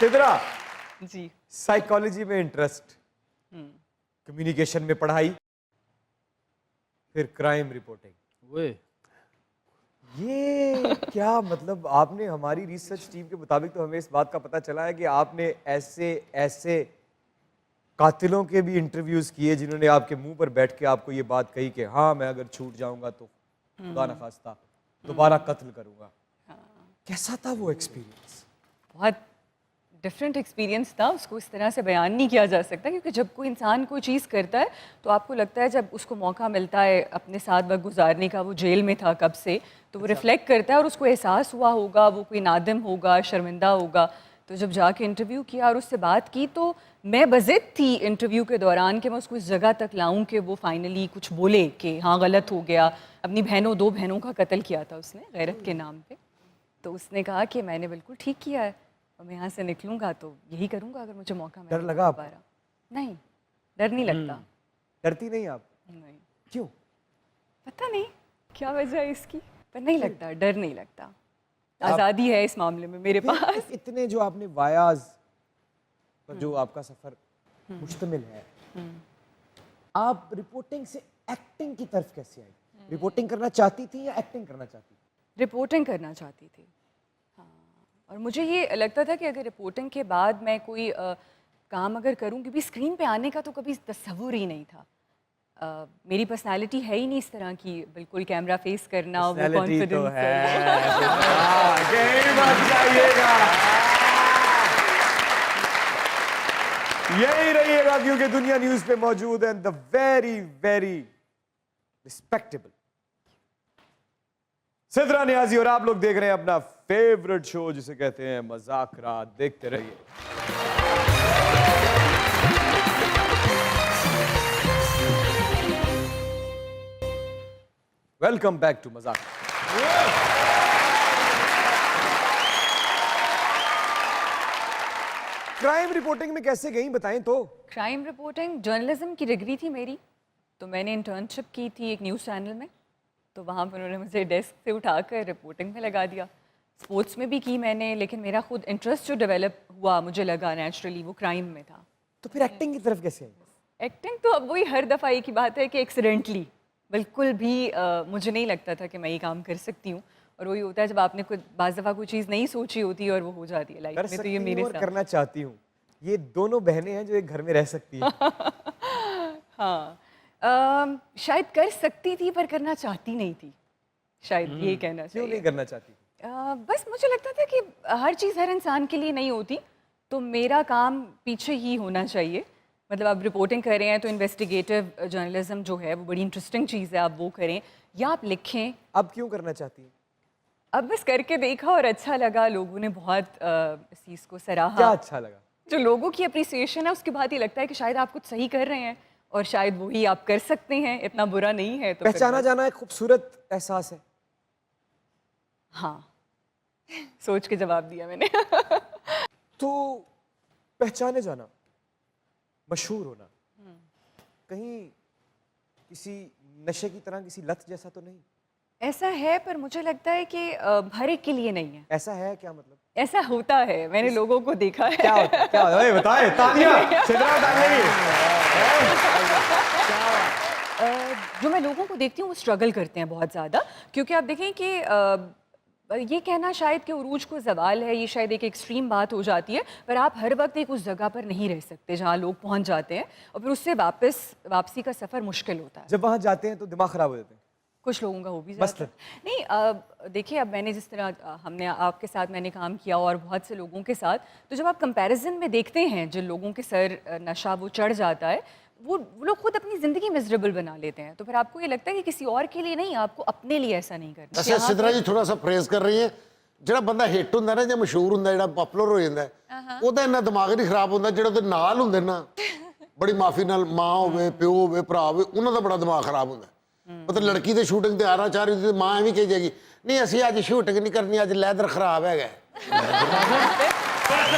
सिद्रा जी। Psychology में interest, communication में पढ़ाई, फिर क्राइम रिपोर्टिंग। वे ये क्या मतलब, आपने हमारी रिसर्च टीम के मुताबिक तो हमें इस बात का पता चला है कि आपने ऐसे ऐसे कातिलों के भी इंटरव्यूज किए जिन्होंने आपके मुंह पर बैठ के आपको ये बात कही कि हाँ मैं अगर छूट जाऊंगा तो खुदा न खास्ता दोबारा कत्ल करूंगा। कैसा था वो एक्सपीरियंस? बहुत डिफरेंट एक्सपीरियंस था, उसको इस तरह से बयान नहीं किया जा सकता, क्योंकि जब कोई इंसान कोई चीज़ करता है तो आपको लगता है जब उसको मौका मिलता है अपने साथ वक्त गुजारने का, वो जेल में था कब से, तो वो रिफ्लेक्ट करता है और उसको एहसास हुआ होगा, वो कोई नादिम होगा, शर्मिंदा होगा। तो जब जाके इंटरव्यू किया और उससे बात की तो मैं बज़िद थी इंटरव्यू के दौरान कि मैं उसको इस जगह तक लाऊं कि वो फाइनली कुछ बोले कि हाँ गलत हो गया। अपनी बहनों, 2 बहनों का कत्ल किया था उसने गैरत के नाम पे, तो उसने कहा कि मैंने बिल्कुल ठीक किया है और मैं यहाँ से निकलूंगा तो यही करूंगा अगर मुझे मौका मिले। डर लगा आपको? दोबारा नहीं, डर नहीं लगता। डरती नहीं आप? नहीं, क्यों? पता नहीं क्या वजह है इसकी, पर नहीं लगता, डर नहीं लगता। आज़ादी है इस मामले में मेरे फिर पास। इतने जो आपने वायाज पर जो आपका सफर मुश्तमिल है, आप रिपोर्टिंग से एक्टिंग की तरफ कैसे आई? रिपोर्टिंग करना चाहती थी या एक्टिंग करना चाहती थी? रिपोर्टिंग करना चाहती थी, हाँ। और मुझे ये लगता था कि अगर रिपोर्टिंग के बाद मैं कोई काम अगर करूँ, क्योंकि स्क्रीन पे आने का तो कभी तस्वुर ही नहीं था। मेरी पर्सनालिटी है ही नहीं इस तरह की, बिल्कुल कैमरा फेस करना, वो Personality तो कॉन्फिडेंस है। यही बात चाहिएगा, यही रहिएगा, क्योंकि दुनिया न्यूज पे मौजूद है the very very respectable Sidra Niazi, और आप लोग देख रहे हैं अपना फेवरेट शो जिसे कहते हैं मजाक रात। देखते रहिए। वेलकम बैक टू मजाक। क्राइम रिपोर्टिंग में कैसे गई बताएं तो? क्राइम रिपोर्टिंग, जर्नलिज्म की डिग्री थी मेरी, तो मैंने इंटर्नशिप की थी एक न्यूज़ चैनल में, तो वहाँ पर उन्होंने मुझे डेस्क से उठाकर रिपोर्टिंग में लगा दिया। स्पोर्ट्स में भी की मैंने, लेकिन मेरा खुद इंटरेस्ट जो डेवलप हुआ मुझे लगा नेचुरली वो क्राइम में था। तो फिर एक्टिंग की तरफ कैसे आई? एक्टिंग तो अब वही हर दफ़ा एक ही बात है कि एक्सीडेंटली, बिल्कुल भी मुझे नहीं लगता था कि मैं ये काम कर सकती हूँ, और वही होता है जब आपने कुछ बाज़ दफ़ा कोई चीज़ नहीं सोची होती और वो हो जाती है लाइफ कर में। तो सकती ये हूँ मेरे और साथ करना चाहती हूँ, ये दोनों बहनें हैं जो एक घर में रह सकती हैं। हाँ, शायद कर सकती थी पर करना चाहती नहीं थी, शायद ये कहना क्यों नहीं चाहिए। करना चाहती? बस मुझे लगता था कि हर चीज़ हर इंसान के लिए नहीं होती, तो मेरा काम पीछे ही होना चाहिए। मतलब आप रिपोर्टिंग कर रहे हैं तो इन्वेस्टिगेटिव जर्नलिज्म जो है वो बड़ी इंटरेस्टिंग चीज़ है, आप वो करें या आप लिखें। अब क्यों करना चाहती हैं? अब बस करके देखा और अच्छा लगा, लोगों ने बहुत इस चीज़ को क्या सराहा। अच्छा लगा? जो लोगों की अप्रिसिएशन है उसके बाद ये लगता है कि शायद आप कुछ सही कर रहे हैं और शायद वही आप कर सकते हैं, इतना बुरा नहीं है। तो फिर पहचाना बस- जाना एक खूबसूरत एहसास है। हाँ, सोच के जवाब दिया मैंने। तो पहचाने जाना, मशहूर होना, कहीं किसी नशे की तरह, किसी लत जैसा तो नहीं? ऐसा है, पर मुझे लगता है कि हर एक के लिए नहीं है। ऐसा है क्या मतलब? ऐसा होता है, मैंने लोगों को देखा है। क्या होता है? क्या होता है? बताए तालियां, सिद्रा तालियां। जो मैं लोगों को देखती हूँ वो स्ट्रगल करते हैं बहुत ज़्यादा, क्योंकि आप देखें कि ये कहना शायद कि उरूज को ज़वाल है, ये शायद एक एक्सट्रीम बात हो जाती है, पर आप हर वक्त एक उस जगह पर नहीं रह सकते जहाँ लोग पहुँच जाते हैं, और फिर उससे वापसी का सफ़र मुश्किल होता है। जब वहां जाते हैं तो दिमाग खराब हो जाते हैं। कुछ लोगों का हो भी जाता मसलन? है। नहीं, देखिए अब मैंने जिस तरह हमने आपके साथ मैंने काम किया और बहुत से लोगों के साथ, तो जब आप कंपैरिजन में देखते हैं जिन लोगों के सर नशा वो चढ़ जाता है, वो लोग खुद अपनी ज़िंदगी मिजरेबल बना लेते हैं, तो फिर आपको ये लगता है कि किसी और के लिए नहीं, आपको अपने लिए ऐसा नहीं करना। अच्छा सिद्रा जी थोड़ा सा प्रेज कर रही है, ਜਿਹੜਾ ਬੰਦਾ ਹਿੱਟ ਹੁੰਦਾ ਨਾ ਜਾਂ ਮਸ਼ਹੂਰ ਹੁੰਦਾ ਜਿਹੜਾ ਪਪੂਲਰ ਹੋ ਜਾਂਦਾ ਉਹਦਾ ਇੰਨਾ ਦਿਮਾਗ ਨਹੀਂ ਖਰਾਬ ਹੁੰਦਾ, ਜਿਹੜਾ ਉਹਦੇ ਨਾਲ ਹੁੰਦੇ ਨਾ ਬੜੀ ਮਾਫੀ ਨਾਲ ਮਾਂ ਹੋਵੇ ਪਿਓ ਹੋਵੇ ਭਰਾ ਹੋਵੇ ਉਹਨਾਂ ਦਾ ਬੜਾ ਦਿਮਾਗ ਖਰਾਬ ਹੁੰਦਾ। ਮਤਲਬ ਲੜਕੀ ਦੇ ਸ਼ੂਟਿੰਗ ਤੇ ਆਣਾ ਚਾਹ ਰਹੀ ਤੇ ਮਾਂ ਐਵੇਂ ਕਹੀ ਜਾਏਗੀ ਨਹੀਂ ਅਸੀਂ ਅੱਜ ਸ਼ੂਟਿੰਗ ਨਹੀਂ ਕਰਨੀ, ਅੱਜ ਲੈਦਰ ਖਰਾਬ ਹੈਗਾ।